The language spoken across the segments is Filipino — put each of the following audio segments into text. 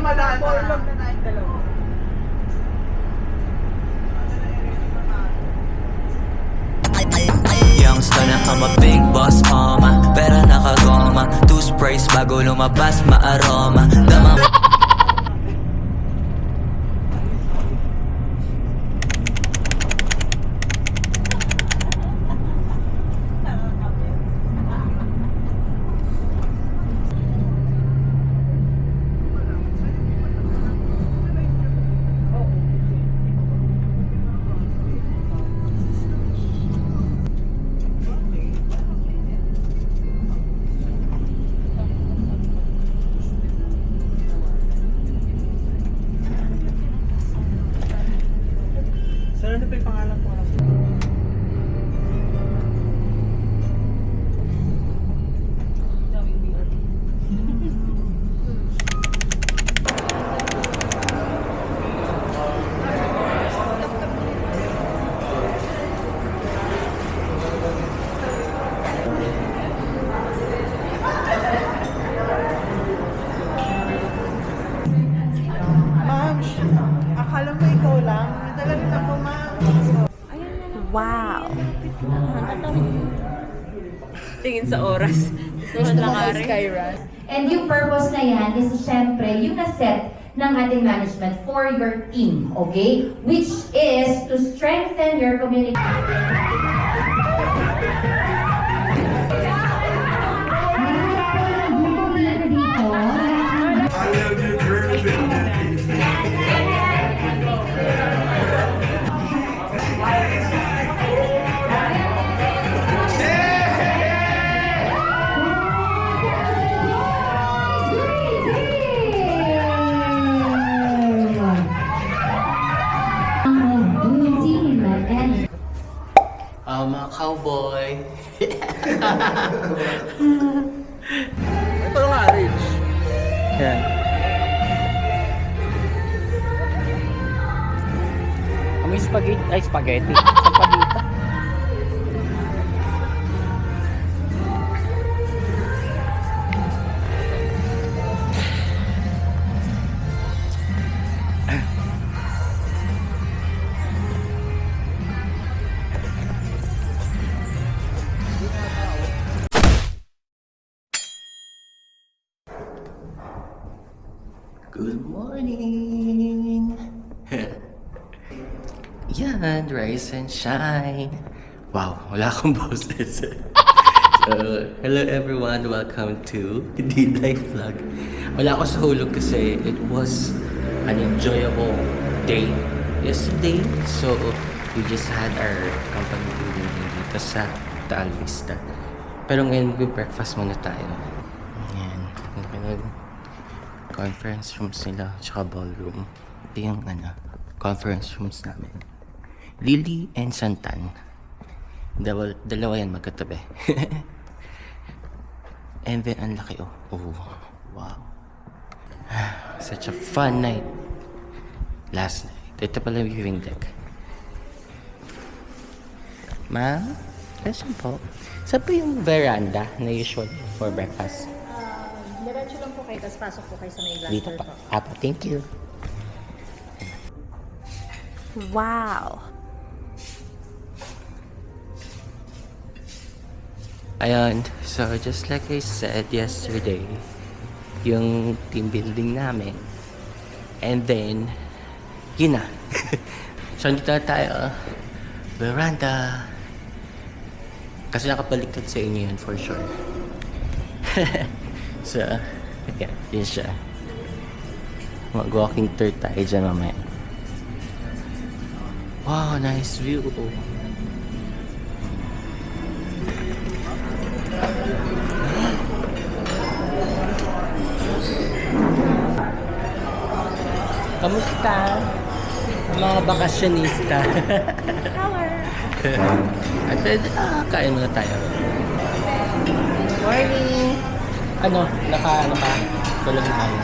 madaan na. Forlog na tayong dalawa. Youngster na I'm a big boss, pero nakagoma. Two sprays bago lumabas, maaroma. Damang Sir, ano pa yung pangalan ko? Ma'am, akala mo ikaw lang. Nadala rin ako, ma'am. Wow. Tingin sa oras. And yung purpose na yan is syempre yung na-set ng ating management for your team, okay? Which is to strengthen your communication. mga cowboy. Ito nga, Rich. Yan. May spaghetti. Spaghetti. Good morning! Yan, rise and shine. Wow, wala akong boses. So, hello everyone, welcome to D-Life Vlog. Wala ako sa hulog kasi it was an enjoyable day yesterday. So, we just had our company meeting dito sa Taal Vista. Pero ngayon mag-breakfast muna tayo. Ayan, conference rooms nila, tsaka ballroom. Ito yung conference rooms namin. Lily and Santan. Dalawa yan magkatabi. And then, ang laki oh. Oh, wow. Such a fun night. Last night. Ito pala yung viewing deck. Ma'am, question po. Saan po yung veranda na usual for breakfast? Diretso lang po kayo, tapos pasok po kayo sa may glass Dito door pa. po. Apo, thank you. Wow. Ayun, so just like I said yesterday, yung team building namin. And then, yun na. So, nandito na tayo. Veranda. Kasi nakapaliktad sa inyo yun for sure. So, yeah, yun siya. Mag-walking tour tayo dyan mamaya. Wow, nice view. Kamusta? Ang mga bakasyonista. At kain muna tayo. Morning! Ano ka? Tulog na kayo.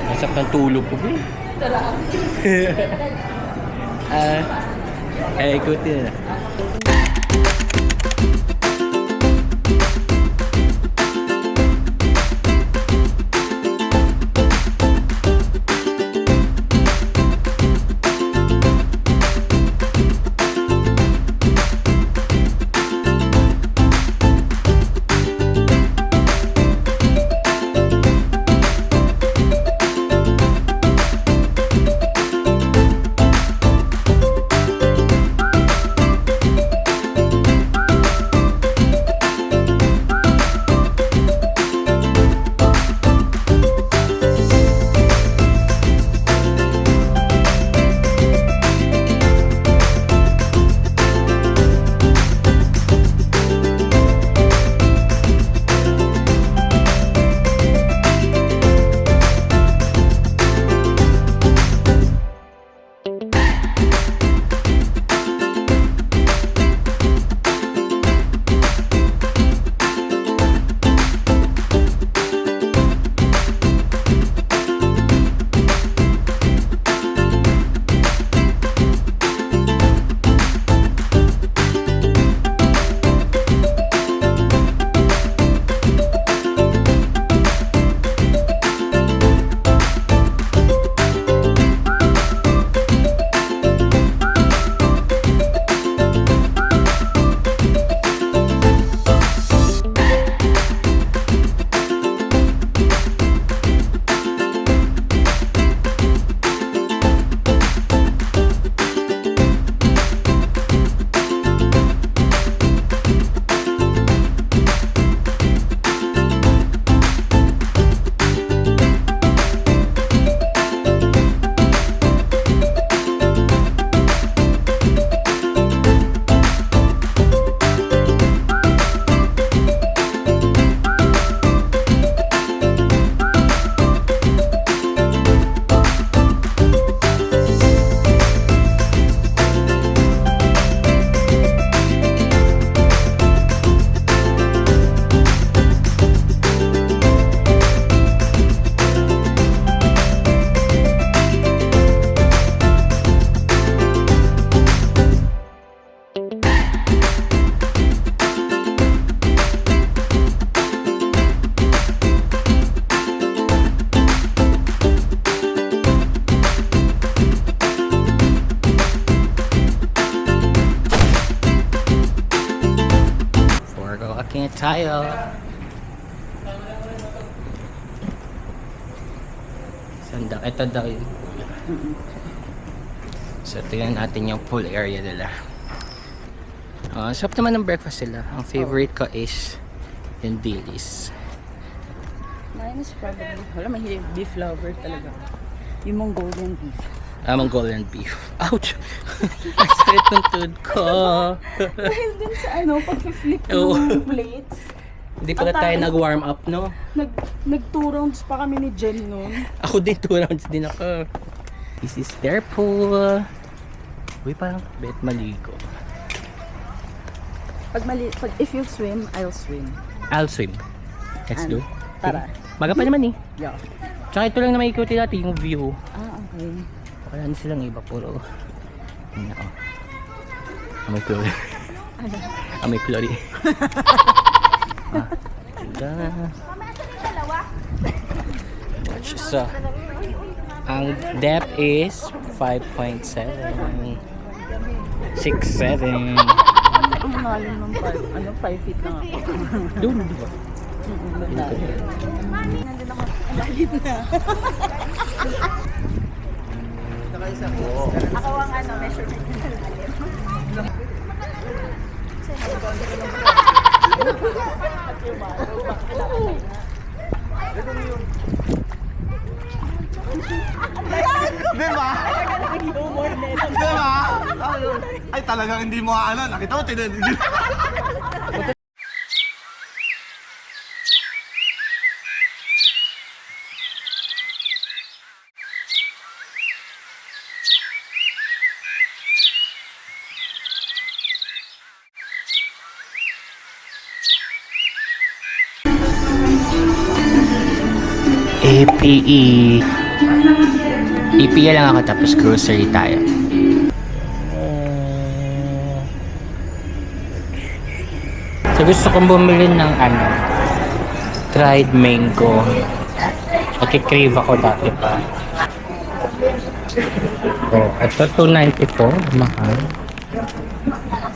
Nasap ng tulog ko, eh. Ito lang. Ikutin na. tayo. Sanda, ito daw yun. So, tingnan natin yung pool area nila. Sarap naman ng breakfast sila. Ang favorite ko is yung Dilis. Mine is probably, wala, mahilig beef lover talaga. Yung Mongolian beef. Mongolian beef. Ouch! Ang sakit ng tuhod ko. Dahil dun sa pag-flip Oo. ng plates. Hindi pala tayo nag-warm up, no? Nag 2 rounds pa kami ni Jen noon. Ako din, 2 rounds din ako. This is their pool. Uy, parang bet maligo. Pag if you swim, I'll swim. I'll swim. Let's do. Tara. Maga pa naman eh. Yeah. Tsaka ito lang na maikuti natin yung view. Okay. Wala na silang iba, puro. Yun na, oh. Amoy chlorine. Ano? Amoy chlorine. Ganda. Watch this. Ang depth is 5.7. 6'7". Ang lalim ng 5 feet lang ako. Doon, di ba? Nandun ako. Ang lalim na. Ako ang measurement ng lalim. Di ba? Di ba? Ay, talagang hindi mo ano. Nakita mo, tinanigil. APE. EPE lang ako tapos grocery tayo. So gusto kong bumili ng dried mango. Nagkikrave ako dati pa. Oh, ito 294, mahal.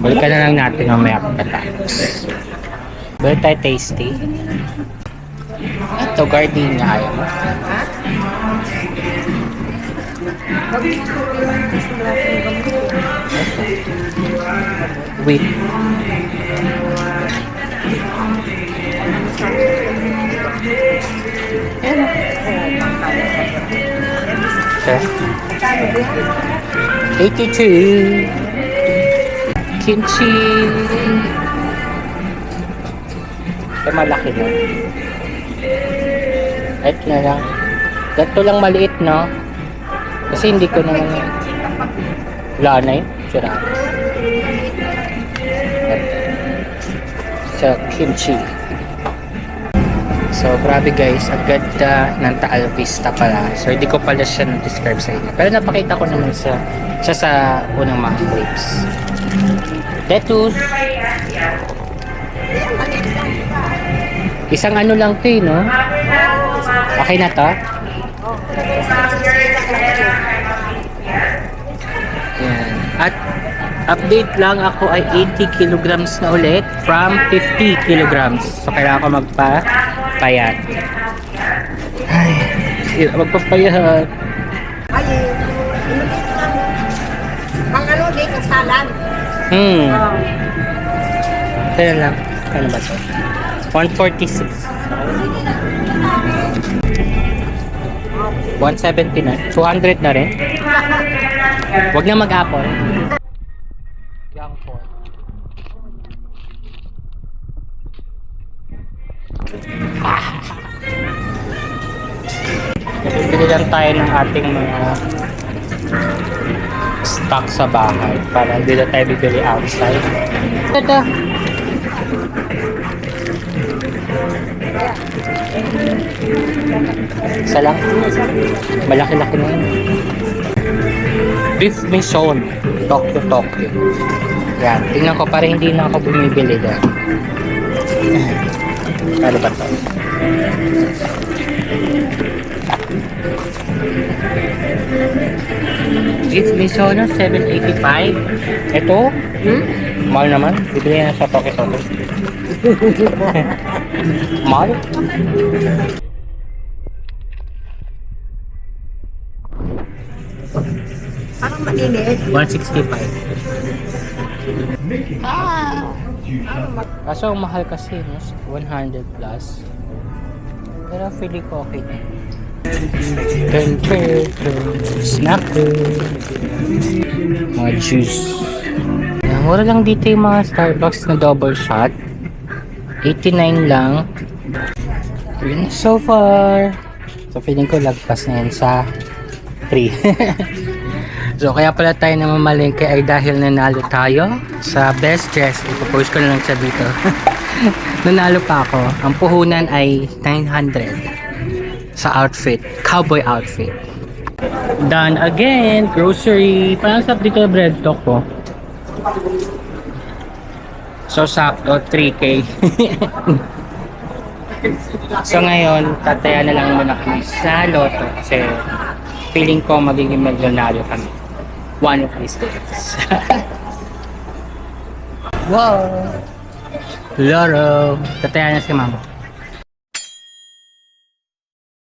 Balikan na lang natin mamaya pagkatapos. Bali tayo tasty. Ito, gardenia ayaw mo. Wait. Okay. 82. Kimchi. Ito malaki na. Ito na lang. Ganito lang maliit, no? Kasi hindi ko naman wala na yun. Sira. So, kimchi. So, grabe guys. Ang ganda ng Taal Vista pala. So, hindi ko pala siya na-describe sa inyo. Pero napakita ko naman siya sa unang mga clips. Lettuce. Isang ano lang ito, no? Okay na to? Yan. At update lang, ako ay 80 kilograms na ulit from 50 kilograms. So, kailangan ko magpapayat. Ay, magpapayat. Ay, pangalo di kasalan. Kaya lang. Ano ba ito? 146. 179. 200 na rin. Huwag na mag-apple. Young pork. Bibili lang tayo ng ating mga stock sa bahay para hindi na tayo bibili outside. Ito. Isa lang. Malaki-laki na yun. Beef Maison. Tokyo. Yan. Tingnan ko para hindi na ako bumibili doon. Ano ba ito? Beef Maison 785. Ito? Mahal naman. Bibili na sa Tokyo. Mahal? Parang maliliit. 165. Kaso ang mahal kasi, no? 100 plus. Pero feeling ko okay na. Snack. Mga juice. Yan, mura lang dito yung mga Starbucks na double shot. 89 lang. Yun so far. So feeling ko lagpas na yun sa 3. So kaya pala tayo na mamalengke ay dahil nanalo tayo sa best dress. Ipopost ko na lang siya dito. Nanalo pa ako. Ang puhunan ay 900 sa outfit. Cowboy outfit. Done again. Grocery. Parang sarap dito yung bread talk ko. So sakto 3K. So ngayon, tataya na lang muna kami sa loto kasi feeling ko magiging milyonaryo kami. One of these days. Wow! Loro! Tataya na si mama.